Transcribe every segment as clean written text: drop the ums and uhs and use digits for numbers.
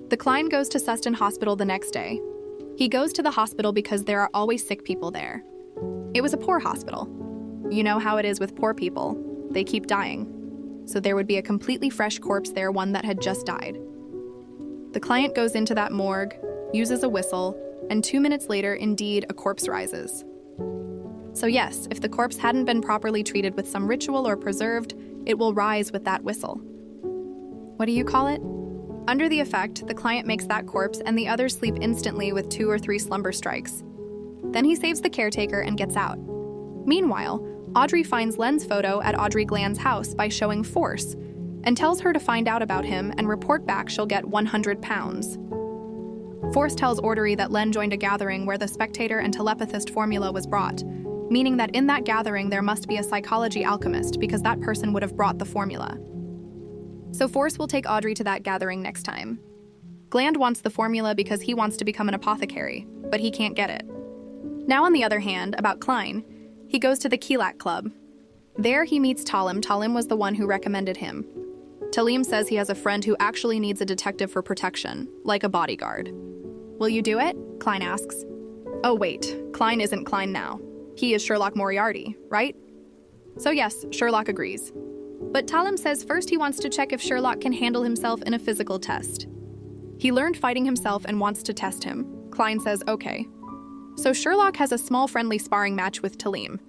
The Klein goes to Suston Hospital the next day. He goes to the hospital because there are always sick people there. It was a poor hospital. You know how it is with poor people. They keep dying. So there would be a completely fresh corpse there, one that had just died. The client goes into that morgue, uses a whistle, and 2 minutes later, indeed, a corpse rises. So yes, if the corpse hadn't been properly treated with some ritual or preserved, it will rise with that whistle. What do you call it? Under the effect, the client makes that corpse and the others sleep instantly with 2 or 3 slumber strikes. Then he saves the caretaker and gets out. Meanwhile, Audrey finds Len's photo at Audrey Gland's house by showing Force and tells her to find out about him and report back she'll get £100. Force tells Ordery that Len joined a gathering where the spectator and telepathist formula was brought, meaning that in that gathering there must be a psychology alchemist because that person would have brought the formula. So Force will take Audrey to that gathering next time. Gland wants the formula because he wants to become an apothecary, but he can't get it. Now on the other hand, about Klein, he goes to the Keelak Club. There he meets Talim. Talim was the one who recommended him. Talim says he has a friend who actually needs a detective for protection, like a bodyguard. Will you do it? Klein asks. Oh wait, Klein isn't Klein now. He is Sherlock Moriarty, right? So yes, Sherlock agrees. But Talim says first he wants to check if Sherlock can handle himself in a physical test. He learned fighting himself and wants to test him. Klein says okay. So Sherlock has a small friendly sparring match with Talim.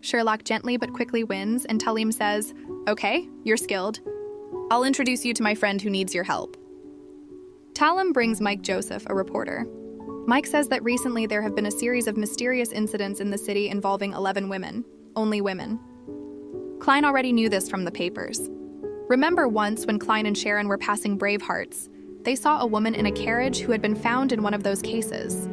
Sherlock gently but quickly wins, and Talim says, okay, you're skilled. I'll introduce you to my friend who needs your help. Talim brings Mike Joseph, a reporter. Mike says that recently there have been a series of mysterious incidents in the city involving 11 women, only women. Klein already knew this from the papers. Remember once when Klein and Sharon were passing Bravehearts, they saw a woman in a carriage who had been found in one of those cases.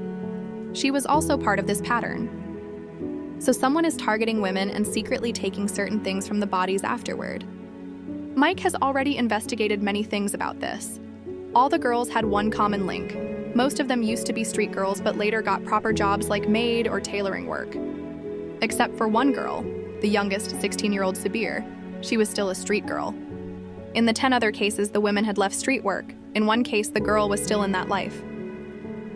She was also part of this pattern. So someone is targeting women and secretly taking certain things from the bodies afterward. Mike has already investigated many things about this. All the girls had one common link. Most of them used to be street girls but later got proper jobs like maid or tailoring work. Except for one girl, the youngest 16-year-old Sabir. She was still a street girl. In the 10 other cases, the women had left street work. In one case, the girl was still in that life.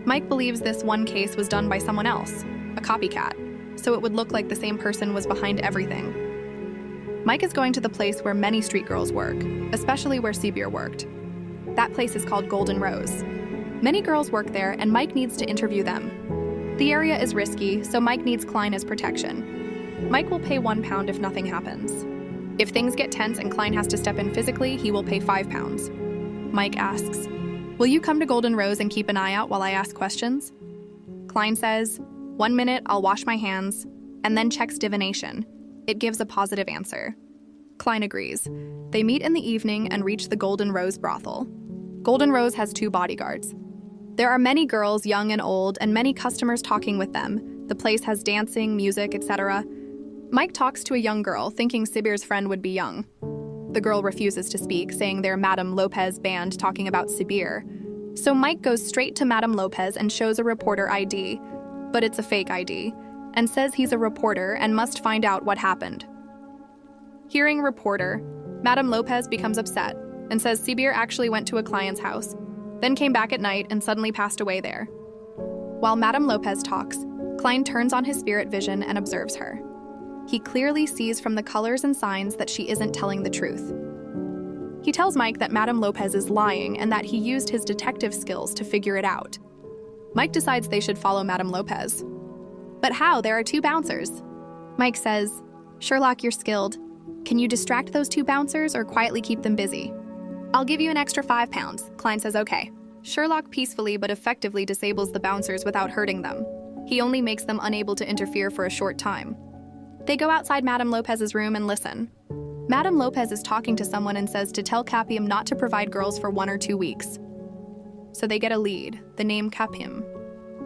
Mike believes this one case was done by someone else, a copycat, so it would look like the same person was behind everything. Mike is going to the place where many street girls work, especially where Sabir worked. That place is called Golden Rose. Many girls work there, and Mike needs to interview them. The area is risky, so Mike needs Klein as protection. Mike will pay £1 if nothing happens. If things get tense and Klein has to step in physically, he will pay £5. Mike asks, will you come to Golden Rose and keep an eye out while I ask questions? Klein says, 1 minute, I'll wash my hands, and then checks divination. It gives a positive answer. Klein agrees. They meet in the evening and reach the Golden Rose brothel. Golden Rose has 2 bodyguards. There are many girls, young and old, and many customers talking with them. The place has dancing, music, etc. Mike talks to a young girl, thinking Sabir's friend would be young. The girl refuses to speak, saying they're Madame Lopez band talking about Sabir. So Mike goes straight to Madame Lopez and shows a reporter ID, but it's a fake ID, and says he's a reporter and must find out what happened. Hearing reporter, Madame Lopez becomes upset and says Sabir actually went to a client's house, then came back at night and suddenly passed away there. While Madame Lopez talks, Klein turns on his spirit vision and observes her. He clearly sees from the colors and signs that she isn't telling the truth. He tells Mike that Madame Lopez is lying and that he used his detective skills to figure it out. Mike decides they should follow Madame Lopez. But how? There are 2 bouncers. Mike says, Sherlock, you're skilled. Can you distract those 2 bouncers or quietly keep them busy? I'll give you an extra £5. Klein says okay. Sherlock peacefully but effectively disables the bouncers without hurting them. He only makes them unable to interfere for a short time. They go outside Madame Lopez's room and listen. Madame Lopez is talking to someone and says to tell Capium not to provide girls for 1 or 2 weeks. So they get a lead, the name Capium.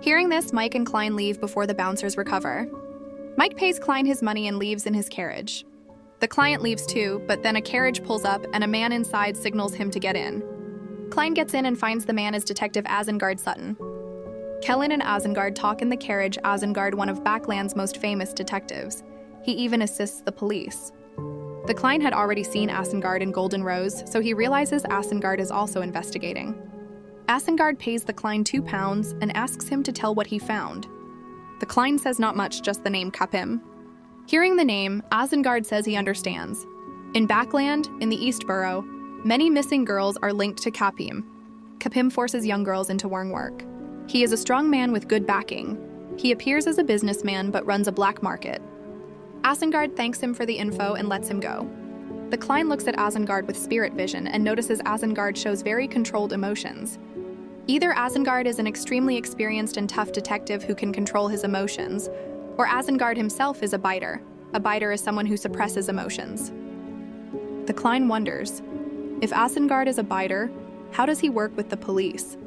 Hearing this, Mike and Klein leave before the bouncers recover. Mike pays Klein his money and leaves in his carriage. The client leaves too, but then a carriage pulls up and a man inside signals him to get in. Klein gets in and finds the man is Detective Azengard Sutton. Kellen and Azengard talk in the carriage. Azengard, one of Backland's most famous detectives. He even assists the police. The Klein had already seen Azengard in Golden Rose, so he realizes Azengard is also investigating. Asengard pays the Klein £2 and asks him to tell what he found. The Klein says not much, just the name Capim. Hearing the name, Asengard says he understands. In Backland, in the East Borough, many missing girls are linked to Capim. Capim forces young girls into work. He is a strong man with good backing. He appears as a businessman but runs a black market. Asengard thanks him for the info and lets him go. The Klein looks at Asengard with spirit vision and notices Asengard shows very controlled emotions. Either Asengard is an extremely experienced and tough detective who can control his emotions, or Asengard himself is a biter. A biter is someone who suppresses emotions. The Klein wonders, if Asengard is a biter, how does he work with the police?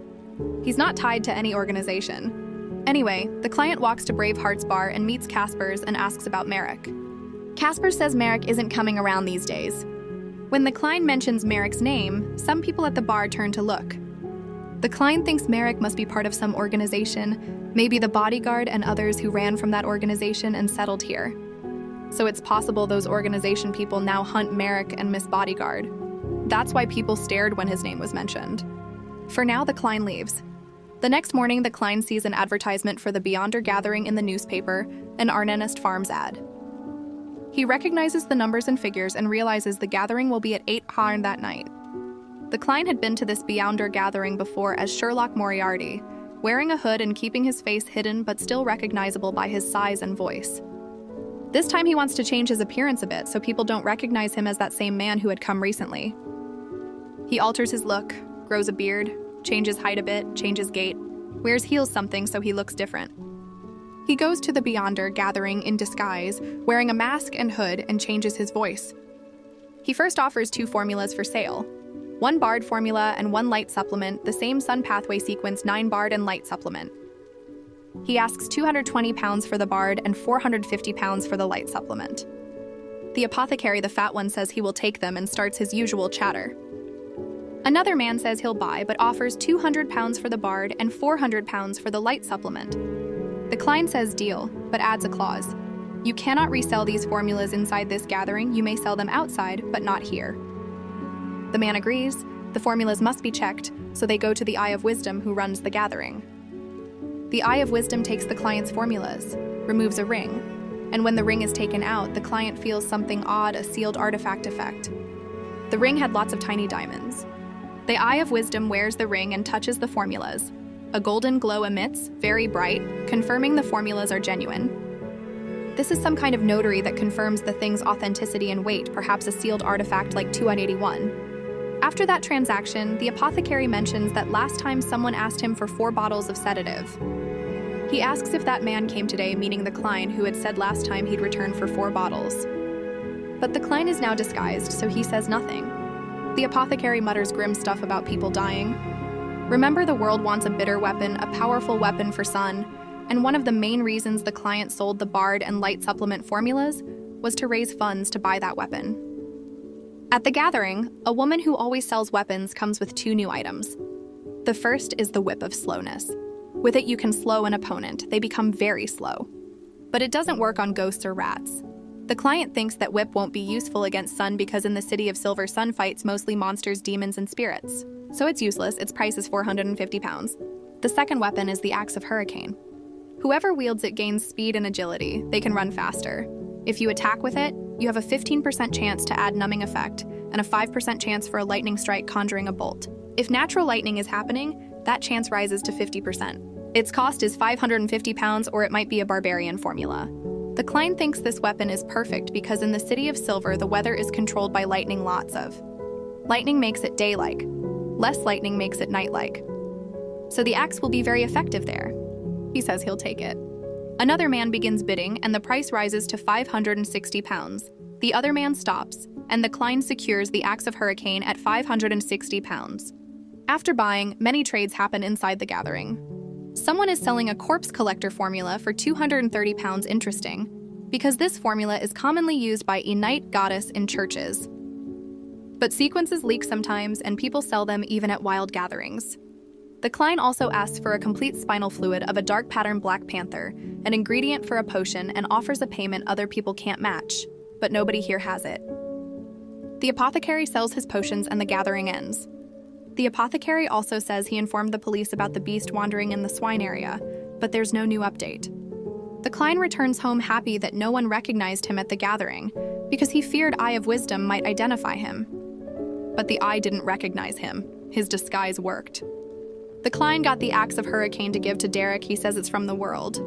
He's not tied to any organization. Anyway, the client walks to Braveheart's bar and meets Caspers and asks about Merrick. Casper says Merrick isn't coming around these days. When the Klein mentions Merrick's name, some people at the bar turn to look. The Klein thinks Merrick must be part of some organization, maybe the Bodyguard and others who ran from that organization and settled here. So it's possible those organization people now hunt Merrick and Miss Bodyguard. That's why people stared when his name was mentioned. For now, the Klein leaves. The next morning, the Klein sees an advertisement for the Beyonder gathering in the newspaper, an Arnenist Farms ad. He recognizes the numbers and figures and realizes the gathering will be at 8 p.m. that night. The Klein had been to this Beyonder gathering before as Sherlock Moriarty, wearing a hood and keeping his face hidden but still recognizable by his size and voice. This time he wants to change his appearance a bit so people don't recognize him as that same man who had come recently. He alters his look, grows a beard, changes height a bit, changes gait, wears heels something so he looks different. He goes to the Beyonder gathering in disguise, wearing a mask and hood, and changes his voice. He first offers 2 formulas for sale. 1 Bard formula and 1 light supplement, the same Sun Pathway sequence 9 Bard and light supplement. He asks £220 for the Bard and £450 for the light supplement. The apothecary, the fat one, says he will take them and starts his usual chatter. Another man says he'll buy but offers £200 for the Bard and £400 for the light supplement. The Klein says deal, but adds a clause. You cannot resell these formulas inside this gathering, you may sell them outside, but not here. The man agrees. The formulas must be checked, so they go to the Eye of Wisdom who runs the gathering. The Eye of Wisdom takes the client's formulas, removes a ring, and when the ring is taken out, the client feels something odd, a sealed artifact effect. The ring had lots of tiny diamonds. The Eye of Wisdom wears the ring and touches the formulas. A golden glow emits, very bright, confirming the formulas are genuine. This is some kind of notary that confirms the thing's authenticity and weight, perhaps a sealed artifact like 2881. After that transaction, the apothecary mentions that last time someone asked him for 4 bottles of sedative. He asks if that man came today, meaning the Klein, who had said last time he'd return for 4 bottles. But the Klein is now disguised, so he says nothing. The apothecary mutters grim stuff about people dying. Remember, the world wants a bitter weapon, a powerful weapon for Sun, and one of the main reasons the client sold the Bard and light supplement formulas was to raise funds to buy that weapon. At the gathering, a woman who always sells weapons comes with 2 new items. The first is the Whip of Slowness. With it, you can slow an opponent. They become very slow. But it doesn't work on ghosts or rats. The client thinks that Whip won't be useful against Sun because in the City of Silver, Sun fights mostly monsters, demons, and spirits. So it's useless. Its price is £450. The second weapon is the Axe of Hurricane. Whoever wields it gains speed and agility. They can run faster. If you attack with it, you have a 15% chance to add numbing effect and a 5% chance for a lightning strike conjuring a bolt. If natural lightning is happening, that chance rises to 50%. Its cost is £550, or it might be a barbarian formula. The Klein thinks this weapon is perfect because in the City of Silver, the weather is controlled by lightning lots of. Lightning makes it day-like. Less lightning makes it night-like. So the axe will be very effective there. He says he'll take it. Another man begins bidding, and the price rises to £560. The other man stops, and the Klein secures the Axe of Hurricane at £560. After buying, many trades happen inside the gathering. Someone is selling a corpse collector formula for £230. Interesting, because this formula is commonly used by a night goddess in churches. But sequences leak sometimes, and people sell them even at wild gatherings. The Klein also asks for a complete spinal fluid of a dark pattern Black Panther, an ingredient for a potion, and offers a payment other people can't match, but nobody here has it. The apothecary sells his potions and the gathering ends. The apothecary also says he informed the police about the beast wandering in the swine area, but there's no new update. The Klein returns home happy that no one recognized him at the gathering, because he feared Eye of Wisdom might identify him. But the Eye didn't recognize him. His disguise worked. The Klein got the Axe of Hurricane to give to Derek. He says it's from the world.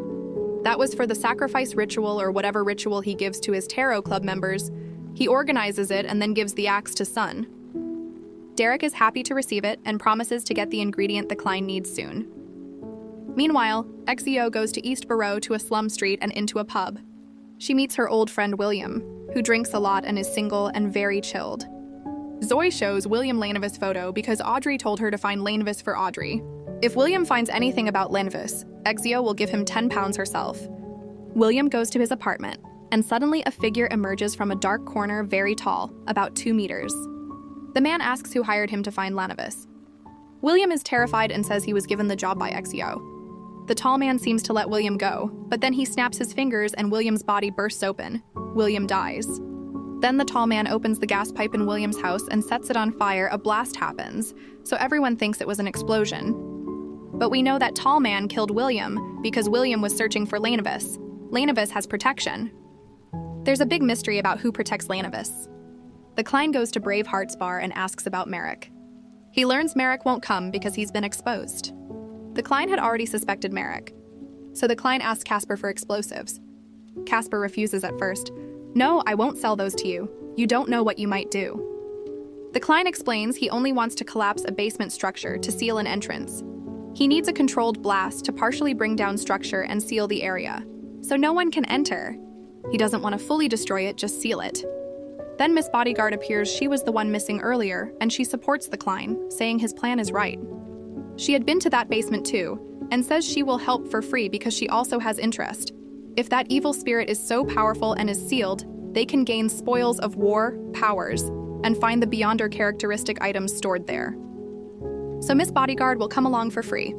That was for the sacrifice ritual or whatever ritual he gives to his tarot club members. He organizes it and then gives the axe to Sun. Derek is happy to receive it and promises to get the ingredient the Klein needs soon. Meanwhile, XEO goes to East Borough to a slum street and into a pub. She meets her old friend William, who drinks a lot and is single and very chilled. Zoe shows William Lanevis' photo because Audrey told her to find Lanevis for Audrey. If William finds anything about Lanevis, XEO will give him £10 herself. William goes to his apartment, and suddenly a figure emerges from a dark corner very tall, about 2 meters. The man asks who hired him to find Lanevis. William is terrified and says he was given the job by XEO. The tall man seems to let William go, but then he snaps his fingers and William's body bursts open. William dies. Then the tall man opens the gas pipe in William's house and sets it on fire. A blast happens, so everyone thinks it was an explosion. But we know that tall man killed William because William was searching for Lanevis. Lanevis has protection. There's a big mystery about who protects Lanevis. The Klein goes to Braveheart's bar and asks about Merrick. He learns Merrick won't come because he's been exposed. The Klein had already suspected Merrick, so the Klein asks Casper for explosives. Casper refuses at first. No, I won't sell those to you. You don't know what you might do. The Klein explains he only wants to collapse a basement structure to seal an entrance. He needs a controlled blast to partially bring down structure and seal the area, so no one can enter. He doesn't want to fully destroy it, just seal it. Then Miss Bodyguard appears. She was the one missing earlier, and she supports the Klein, saying his plan is right. She had been to that basement too, and says she will help for free because she also has interest. If that evil spirit is so powerful and is sealed, they can gain spoils of war, powers, and find the Beyonder characteristic items stored there. So Miss Bodyguard will come along for free.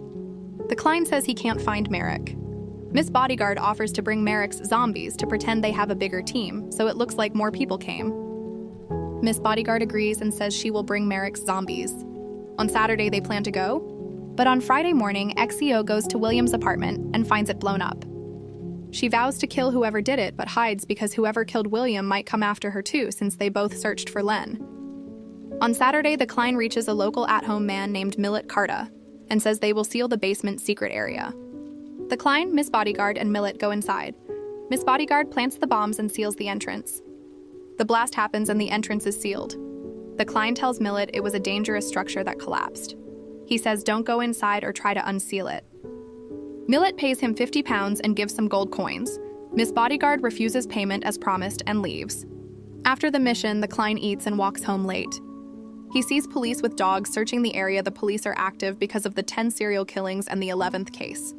The Klein says he can't find Merrick. Miss Bodyguard offers to bring Merrick's zombies to pretend they have a bigger team, so it looks like more people came. Miss Bodyguard agrees and says she will bring Merrick's zombies. On Saturday they plan to go, but on Friday morning, XEO goes to William's apartment and finds it blown up. She vows to kill whoever did it, but hides because whoever killed William might come after her too, since they both searched for Len. On Saturday, the Klein reaches a local at-home man named Millet Carta and says they will seal the basement secret area. The Klein, Miss Bodyguard, and Millet go inside. Miss Bodyguard plants the bombs and seals the entrance. The blast happens and the entrance is sealed. The Klein tells Millet it was a dangerous structure that collapsed. He says don't go inside or try to unseal it. Millet pays him £50 and gives some gold coins. Miss Bodyguard refuses payment as promised and leaves. After the mission, the Klein eats and walks home late. He sees police with dogs searching the area. The police are active because of the 10 serial killings and the 11th case.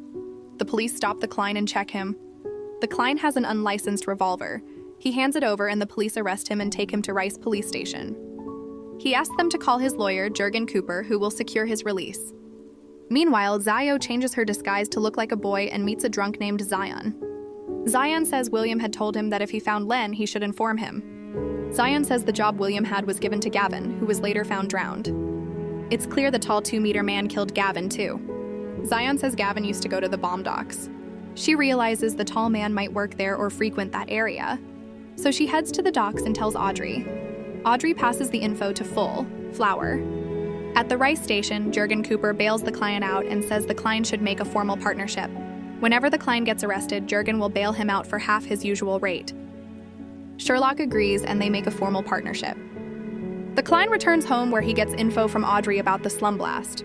The police stop the Klein and check him. The Klein has an unlicensed revolver. He hands it over and the police arrest him and take him to Rice Police Station. He asks them to call his lawyer, Jurgen Cooper, who will secure his release. Meanwhile, Zio changes her disguise to look like a boy and meets a drunk named Zion. Zion says William had told him that if he found Len, he should inform him. Zion says the job William had was given to Gavin, who was later found drowned. It's clear the tall 2-meter man killed Gavin, too. Zion says Gavin used to go to the bomb docks. She realizes the tall man might work there or frequent that area. So she heads to the docks and tells Audrey. Audrey passes the info to Flower. At the Rice station, Jurgen Cooper bails the client out and says the Klein should make a formal partnership. Whenever the Klein gets arrested, Jurgen will bail him out for half his usual rate. Sherlock agrees and they make a formal partnership. The Klein returns home where he gets info from Audrey about the slum blast.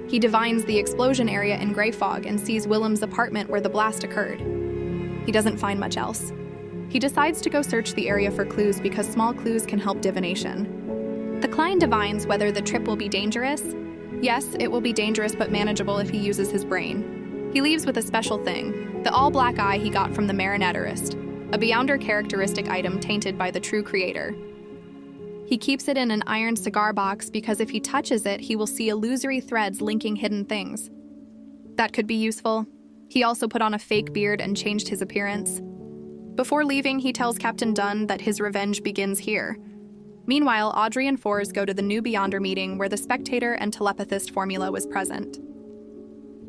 He divines the explosion area in Grey Fog and sees Willem's apartment where the blast occurred. He doesn't find much else. He decides to go search the area for clues because small clues can help divination. The Klein divines whether the trip will be dangerous. Yes, it will be dangerous but manageable if he uses his brain. He leaves with a special thing, the all-black eye he got from the Marinetterist, a Beyonder characteristic item tainted by the true creator. He keeps it in an iron cigar box because if he touches it, he will see illusory threads linking hidden things. That could be useful. He also put on a fake beard and changed his appearance. Before leaving, he tells Captain Dunn that his revenge begins here. Meanwhile, Audrey and Fours go to the New Beyonder meeting where the Spectator and Telepathist formula was present.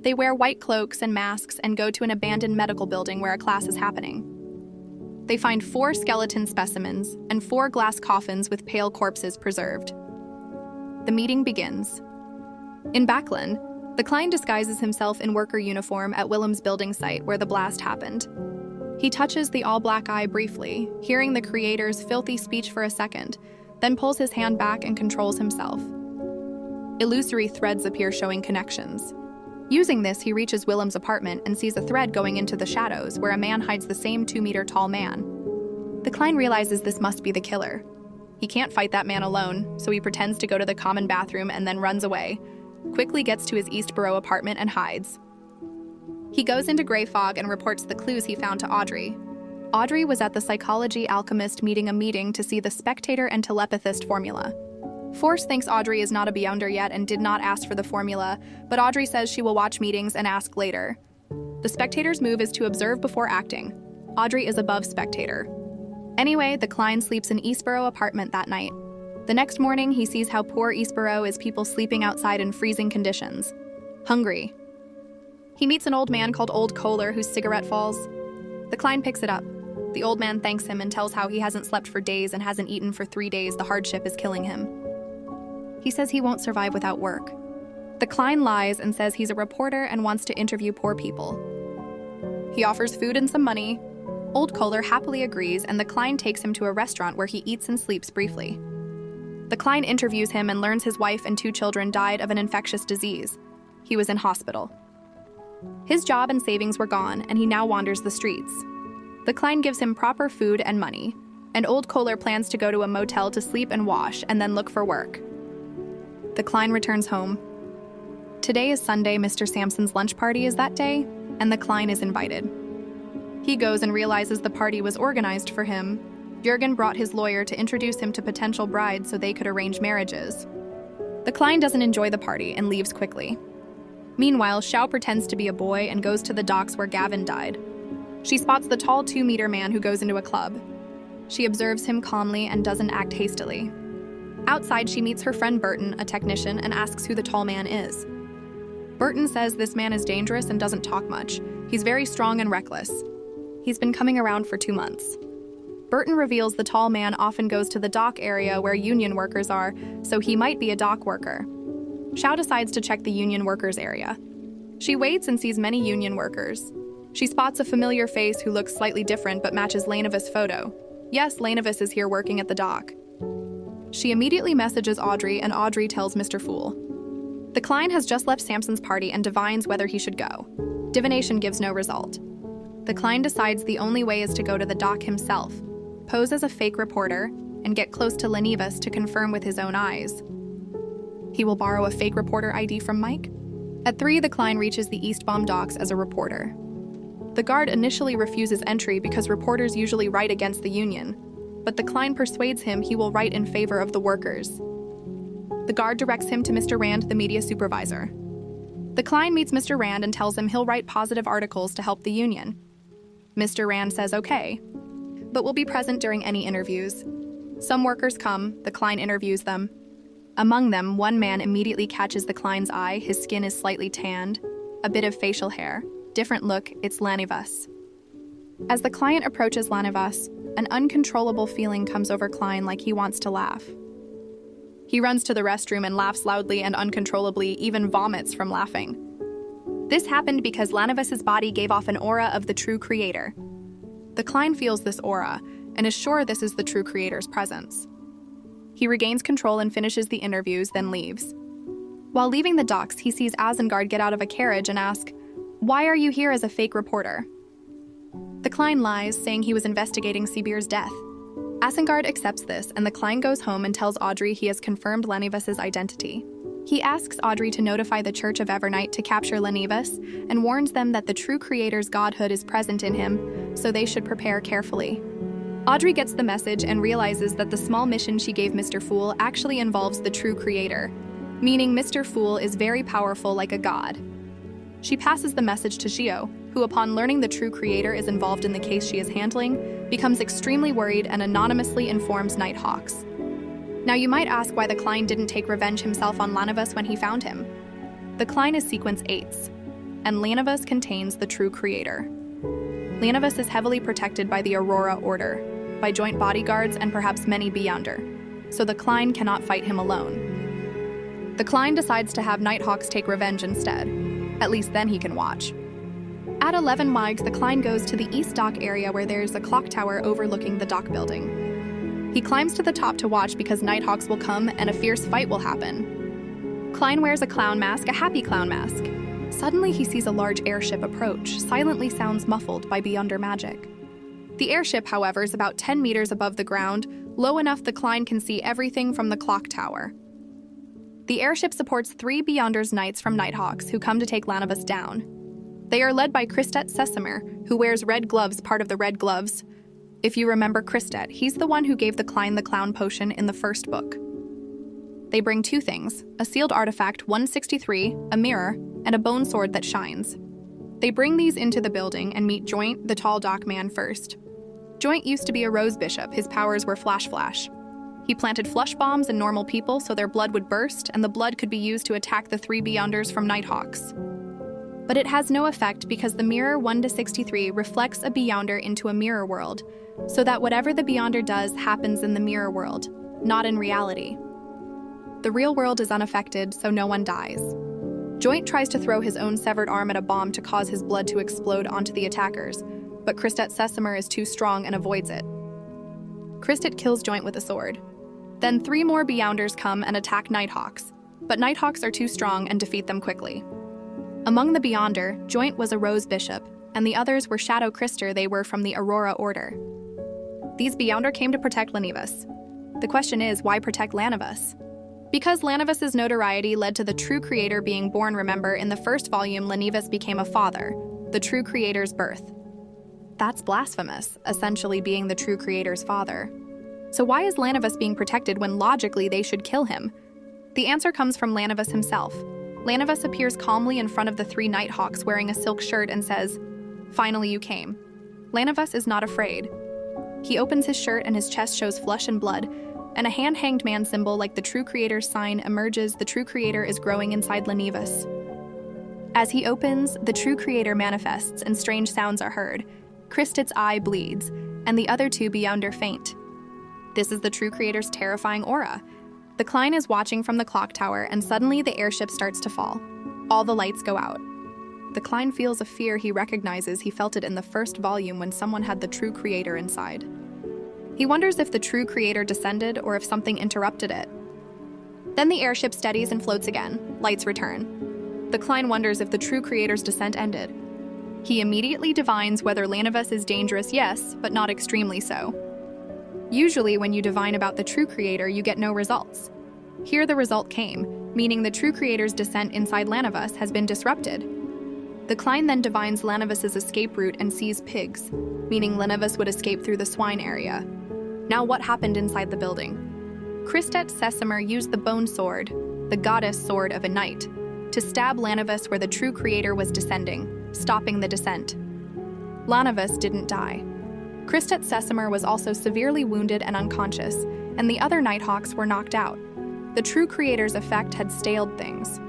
They wear white cloaks and masks and go to an abandoned medical building where a class is happening. They find 4 skeleton specimens and 4 glass coffins with pale corpses preserved. The meeting begins. In Backlund, the Klein disguises himself in worker uniform at Willem's building site where the blast happened. He touches the all-black eye briefly, hearing the creator's filthy speech for a second, then pulls his hand back and controls himself. Illusory threads appear showing connections. Using this, he reaches Willem's apartment and sees a thread going into the shadows where a man hides the same 2-meter-tall man. The Klein realizes this must be the killer. He can't fight that man alone, so he pretends to go to the common bathroom and then runs away, quickly gets to his Eastborough apartment and hides. He goes into Grey Fog and reports the clues he found to Audrey. Audrey was at the psychology alchemist meeting to see the Spectator and Telepathist formula. Force thinks Audrey is not a Beyonder yet and did not ask for the formula, but Audrey says she will watch meetings and ask later. The Spectator's move is to observe before acting. Audrey is above Spectator. Anyway, the Klein sleeps in Eastborough apartment that night. The next morning, he sees how poor Eastborough is, people sleeping outside in freezing conditions. Hungry. He meets an old man called Old Kohler whose cigarette falls. The Klein picks it up. The old man thanks him and tells how he hasn't slept for days and hasn't eaten for 3 days. The hardship is killing him. He says he won't survive without work. The Klein lies and says he's a reporter and wants to interview poor people. He offers food and some money. Old Kohler happily agrees, and the Klein takes him to a restaurant where he eats and sleeps briefly. The Klein interviews him and learns his wife and 2 children died of an infectious disease. He was in hospital. His job and savings were gone, and he now wanders the streets. The Klein gives him proper food and money, and Old Kohler plans to go to a motel to sleep and wash and then look for work. The Klein returns home. Today is Sunday. Mr. Sampson's lunch party is that day, and the Klein is invited. He goes and realizes the party was organized for him. Jürgen brought his lawyer to introduce him to potential brides so they could arrange marriages. The Klein doesn't enjoy the party and leaves quickly. Meanwhile, Xiao pretends to be a boy and goes to the docks where Gavin died. She spots the tall 2-meter man who goes into a club. She observes him calmly and doesn't act hastily. Outside, she meets her friend Burton, a technician, and asks who the tall man is. Burton says this man is dangerous and doesn't talk much. He's very strong and reckless. He's been coming around for 2 months. Burton reveals the tall man often goes to the dock area where union workers are, so he might be a dock worker. Xiao decides to check the union workers area. She waits and sees many union workers. She spots a familiar face who looks slightly different but matches Lanevis' photo. Yes, Lanevis is here working at the dock. She immediately messages Audrey, and Audrey tells Mr. Fool. The Klein has just left Sampson's party and divines whether he should go. Divination gives no result. The Klein decides the only way is to go to the dock himself, pose as a fake reporter, and get close to Lanevis to confirm with his own eyes. He will borrow a fake reporter ID from Mike. At 3, the Klein reaches the Eastbaum docks as a reporter. The guard initially refuses entry because reporters usually write against the union, but the Klein persuades him he will write in favor of the workers. The guard directs him to Mr. Rand, the media supervisor. The Klein meets Mr. Rand and tells him he'll write positive articles to help the union. Mr. Rand says okay, but will be present during any interviews. Some workers come, the Klein interviews them. Among them, one man immediately catches the Klein's eye. His skin is slightly tanned, a bit of facial hair. Different look, it's Lanevis. As the client approaches Lanevis, an uncontrollable feeling comes over Klein, like he wants to laugh. He runs to the restroom and laughs loudly and uncontrollably, even vomits from laughing. This happened because Lanevis' body gave off an aura of the true creator. The Klein feels this aura and is sure this is the true creator's presence. He regains control and finishes the interviews, then leaves. While leaving the docks, he sees Isengard get out of a carriage and ask, "Why are you here as a fake reporter?" The Klein lies, saying he was investigating Sibir's death. Isengard accepts this, and the Klein goes home and tells Audrey he has confirmed Lanevis' identity. He asks Audrey to notify the Church of Evernight to capture Lanevis and warns them that the true creator's godhood is present in him, so they should prepare carefully. Audrey gets the message and realizes that the small mission she gave Mr. Fool actually involves the true creator, meaning Mr. Fool is very powerful like a god. She passes the message to Xiao, who upon learning the true creator is involved in the case she is handling, becomes extremely worried and anonymously informs Nighthawks. Now you might ask why the Klein didn't take revenge himself on Lanavus when he found him. The Klein is sequence 8, and Lanavus contains the true creator. Lanavus is heavily protected by the Aurora Order, by joint bodyguards and perhaps many Beyonder, so the Klein cannot fight him alone. The Klein decides to have Nighthawks take revenge instead. At least then he can watch. At 11 miles, the Klein goes to the East Dock area where there's a clock tower overlooking the dock building. He climbs to the top to watch because Nighthawks will come and a fierce fight will happen. Klein wears a clown mask, a happy clown mask. Suddenly he sees a large airship approach, silently sounds muffled by Beyonder magic. The airship, however, is about 10 meters above the ground, low enough the Klein can see everything from the clock tower. The airship supports 3 Beyonder's knights from Nighthawks who come to take Lanavus down. They are led by Kristet Sesamir, who wears red gloves, part of the Red Gloves. If you remember Kristet, he's the one who gave the Klein the clown potion in the first book. They bring 2 things, a sealed artifact 163, a mirror, and a bone sword that shines. They bring these into the building and meet Joint, the tall dock man, first. Joint used to be a rose bishop. His powers were flash. He planted flush bombs in normal people so their blood would burst, and the blood could be used to attack the 3 Beyonders from Nighthawks. But it has no effect because the mirror 1-63 reflects a Beyonder into a mirror world, so that whatever the Beyonder does happens in the mirror world, not in reality. The real world is unaffected, so no one dies. Joint tries to throw his own severed arm at a bomb to cause his blood to explode onto the attackers, but Kristet Sesamir is too strong and avoids it. Kristet kills Joint with a sword. Then 3 more Beyonders come and attack Nighthawks, but Nighthawks are too strong and defeat them quickly. Among the Beyonder, Joint was a Rose Bishop, and the others were Shadow Krister. They were from the Aurora Order. These Beyonder came to protect Lanavus. The question is, why protect Lanavus? Because Lanavus's notoriety led to the true creator being born. Remember, in the first volume, Lanavus became a father, the true creator's birth. That's blasphemous, essentially being the true creator's father. So why is Lanavus being protected when logically they should kill him? The answer comes from Lanavus himself. Lanavus appears calmly in front of the 3 Nighthawks wearing a silk shirt and says, "Finally you came." Lanavus is not afraid. He opens his shirt and his chest shows flesh and blood, and a hand-hanged man symbol like the true creator's sign emerges. The true creator is growing inside Lanavus. As he opens, the true creator manifests and strange sounds are heard. Kristet's eye bleeds, and the other 2 Beyonder faint. This is the true creator's terrifying aura. The Klein is watching from the clock tower, and suddenly the airship starts to fall. All the lights go out. The Klein feels a fear he recognizes. He felt it in the first volume when someone had the true creator inside. He wonders if the true creator descended or if something interrupted it. Then the airship steadies and floats again. Lights return. The Klein wonders if the true creator's descent ended. He immediately divines whether Lanavus is dangerous, yes, but not extremely so. Usually when you divine about the true creator, you get no results. Here the result came, meaning the true creator's descent inside Lanavus has been disrupted. The Klein then divines Lanavus's escape route and sees pigs, meaning Lanavus would escape through the swine area. Now what happened inside the building? Kristet Sesamir used the bone sword, the goddess sword of a knight, to stab Lanavus where the true creator was descending, stopping the descent. Lanavus didn't die. Kristet Sesamir was also severely wounded and unconscious, and the other Nighthawks were knocked out. The true creator's effect had staled things.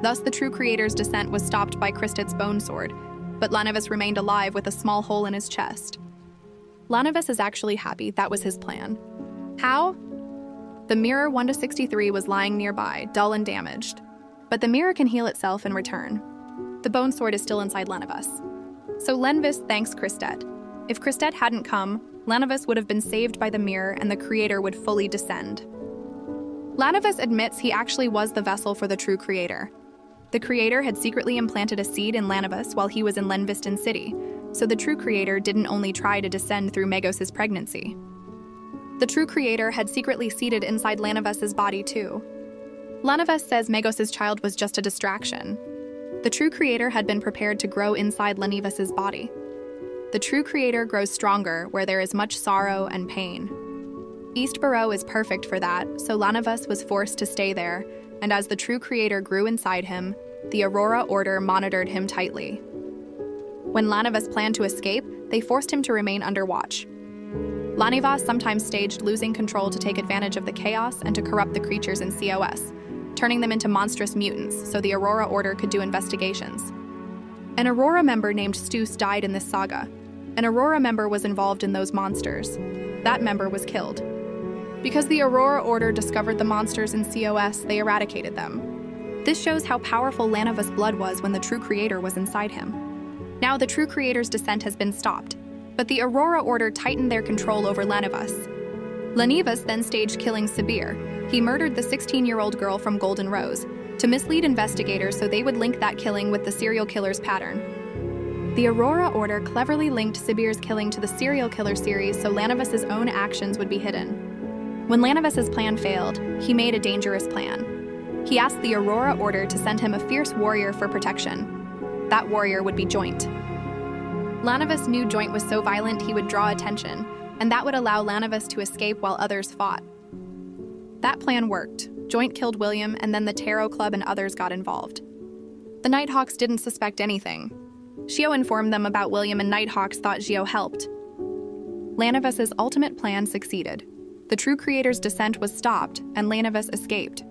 Thus the true creator's descent was stopped by Kristet's bone sword, but Lanavus remained alive with a small hole in his chest. Lanavus is actually happy. That was his plan. How? The mirror 1-63 was lying nearby, dull and damaged. But the mirror can heal itself in return. The bone sword is still inside Lanavus. So Lanavus thanks Kristet. If Kristet hadn't come, Lanavus would have been saved by the mirror and the creator would fully descend. Lanavus admits he actually was the vessel for the true creator. The creator had secretly implanted a seed in Lanavus while he was in Lenviston City, so the true creator didn't only try to descend through Megos' pregnancy. The true creator had secretly seeded inside Lanavus's body too. Lanavus says Megos' child was just a distraction. The true creator had been prepared to grow inside Lanavus's body. The true creator grows stronger where there is much sorrow and pain. East Barrow is perfect for that, so Lanavus was forced to stay there, and as the true creator grew inside him, the Aurora Order monitored him tightly. When Lanavus planned to escape, they forced him to remain under watch. Lanivas sometimes staged losing control to take advantage of the chaos and to corrupt the creatures in COS, turning them into monstrous mutants so the Aurora Order could do investigations. An Aurora member named Stus died in this saga. An Aurora member was involved in those monsters. That member was killed. Because the Aurora Order discovered the monsters in COS, they eradicated them. This shows how powerful Lanivas' blood was when the true creator was inside him. Now the true creator's descent has been stopped, but the Aurora Order tightened their control over Lanivas. Lanivas then staged killing Sabir. He murdered the 16-year-old girl from Golden Rose to mislead investigators so they would link that killing with the serial killer's pattern. The Aurora Order cleverly linked Sabir's killing to the serial killer series so Lanivas' own actions would be hidden. When Lanivas' plan failed, he made a dangerous plan. He asked the Aurora Order to send him a fierce warrior for protection. That warrior would be Joint. Lanivas knew Joint was so violent he would draw attention, and that would allow Lanivas to escape while others fought. That plan worked. Joint killed William, and then the Tarot Club and others got involved. The Nighthawks didn't suspect anything. Xiao informed them about William, and Nighthawks thought Xiao helped. Lanivas' ultimate plan succeeded. The true creator's descent was stopped, and Lanivas escaped.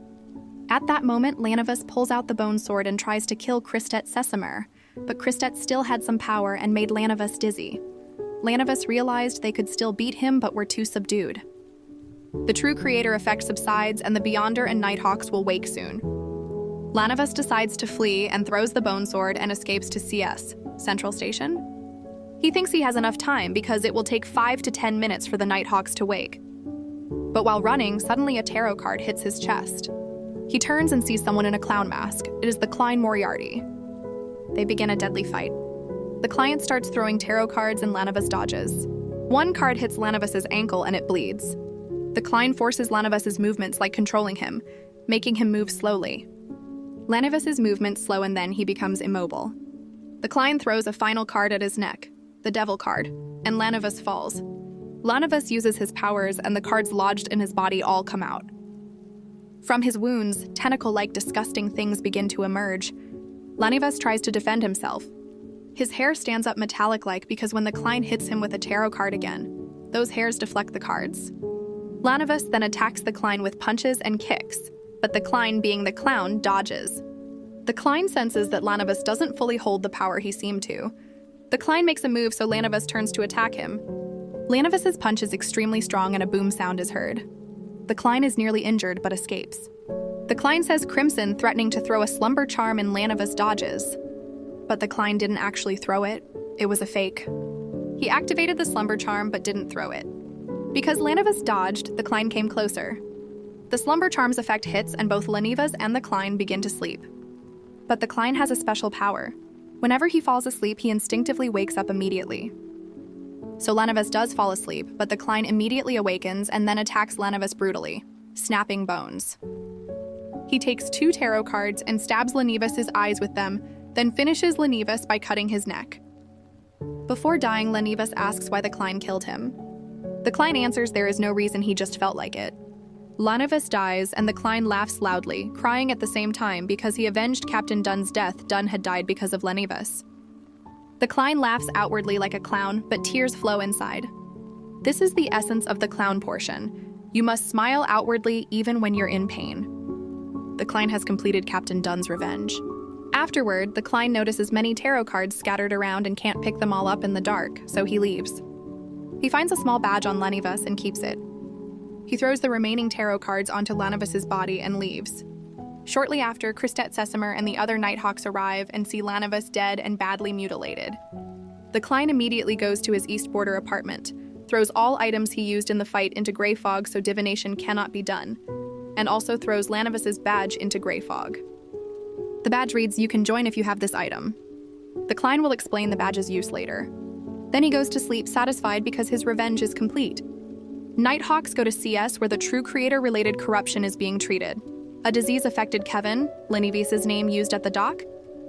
At that moment, Lanivas pulls out the bone sword and tries to kill Kristet Sesamir, but Kristet still had some power and made Lanivas dizzy. Lanivas realized they could still beat him but were too subdued. The true creator effect subsides, and the Beyonder and Nighthawks will wake soon. Lanivas decides to flee and throws the bone sword and escapes to CS, Central Station. He thinks he has enough time because it will take 5 to 10 minutes for the Nighthawks to wake. But while running, suddenly a tarot card hits his chest. He turns and sees someone in a clown mask. It is the Klein Moriarty. They begin a deadly fight. The client starts throwing tarot cards and Lanivas dodges. One card hits Lanivas' ankle and it bleeds. The Klein forces Lanivas' movements like controlling him, making him move slowly. Lanivas' movements slow and then he becomes immobile. The Klein throws a final card at his neck, the Devil card, and Lanivas falls. Lanivas uses his powers and the cards lodged in his body all come out. From his wounds, tentacle-like disgusting things begin to emerge. Lanivas tries to defend himself. His hair stands up metallic-like because when the Klein hits him with a tarot card again, those hairs deflect the cards. Lanivas then attacks the Klein with punches and kicks, but the Klein, being the clown, dodges. The Klein senses that Lanivas doesn't fully hold the power he seemed to. The Klein makes a move so Lanivas turns to attack him. Lanivas' punch is extremely strong and a boom sound is heard. The Klein is nearly injured but escapes. The Klein says Crimson, threatening to throw a slumber charm, and Lanivas dodges. But the Klein didn't actually throw it. It was a fake. He activated the slumber charm but didn't throw it. Because Lanivas dodged, the Klein came closer. The slumber charm's effect hits and both Lanivas and the Klein begin to sleep. But the Klein has a special power. Whenever he falls asleep, he instinctively wakes up immediately. So Lanivas does fall asleep, but the Klein immediately awakens and then attacks Lanivas brutally, snapping bones. He takes 2 tarot cards and stabs Lanivas' eyes with them, then finishes Lanivas by cutting his neck. Before dying, Lanivas asks why the Klein killed him. The Klein answers there is no reason, he just felt like it. Lanivas dies and the Klein laughs loudly, crying at the same time because he avenged Captain Dunn's death. Dunn had died because of Lanivas. The Klein laughs outwardly like a clown, but tears flow inside. This is the essence of the clown portion. You must smile outwardly even when you're in pain. The Klein has completed Captain Dunn's revenge. Afterward, the Klein notices many tarot cards scattered around and can't pick them all up in the dark, so he leaves. He finds a small badge on Lanivas and keeps it. He throws the remaining tarot cards onto Lanivas' body and leaves. Shortly after, Kristet Sesamir and the other Nighthawks arrive and see Lanivas dead and badly mutilated. The Klein immediately goes to his east border apartment, throws all items he used in the fight into Grey Fog so divination cannot be done, and also throws Lanivas' badge into Grey Fog. The badge reads, "You can join if you have this item." The Klein will explain the badge's use later. Then he goes to sleep satisfied because his revenge is complete. Nighthawks go to CS where the true creator-related corruption is being treated. A disease affected Kevin, Lanivas' name used at the dock,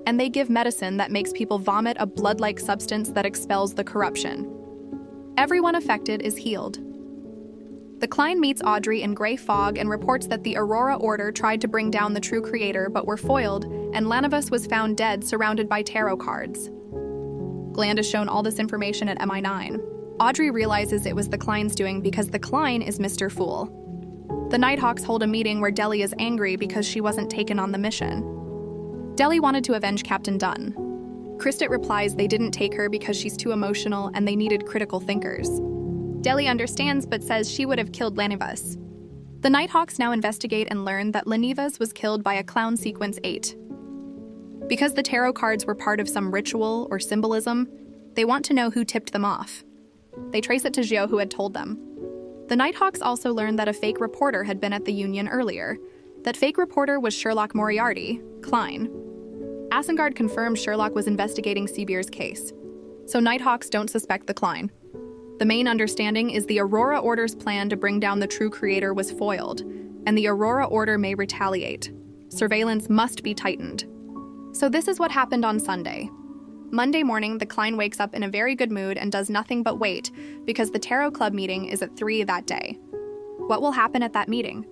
and they give medicine that makes people vomit a blood-like substance that expels the corruption. Everyone affected is healed. The Klein meets Audrey in Grey Fog and reports that the Aurora Order tried to bring down the true creator but were foiled, and Lanivas was found dead surrounded by tarot cards. Gland is shown all this information at MI9. Audrey realizes it was the Klein's doing because the Klein is Mr. Fool. The Nighthawks hold a meeting where Deli is angry because she wasn't taken on the mission. Deli wanted to avenge Captain Dunn. Christet replies they didn't take her because she's too emotional and they needed critical thinkers. Deli understands but says she would have killed Lanivas. The Nighthawks now investigate and learn that Lanivas was killed by a clown sequence 8. Because the tarot cards were part of some ritual or symbolism, they want to know who tipped them off. They trace it to Gio, who had told them. The Nighthawks also learn that a fake reporter had been at the Union earlier. That fake reporter was Sherlock Moriarty, Klein. Asengard confirmed Sherlock was investigating Seebeer's case. So Nighthawks don't suspect the Klein. The main understanding is the Aurora Order's plan to bring down the true creator was foiled, and the Aurora Order may retaliate. Surveillance must be tightened. So this is what happened on Sunday. Monday morning, the Klein wakes up in a very good mood and does nothing but wait because the Tarot Club meeting is at 3 that day. What will happen at that meeting?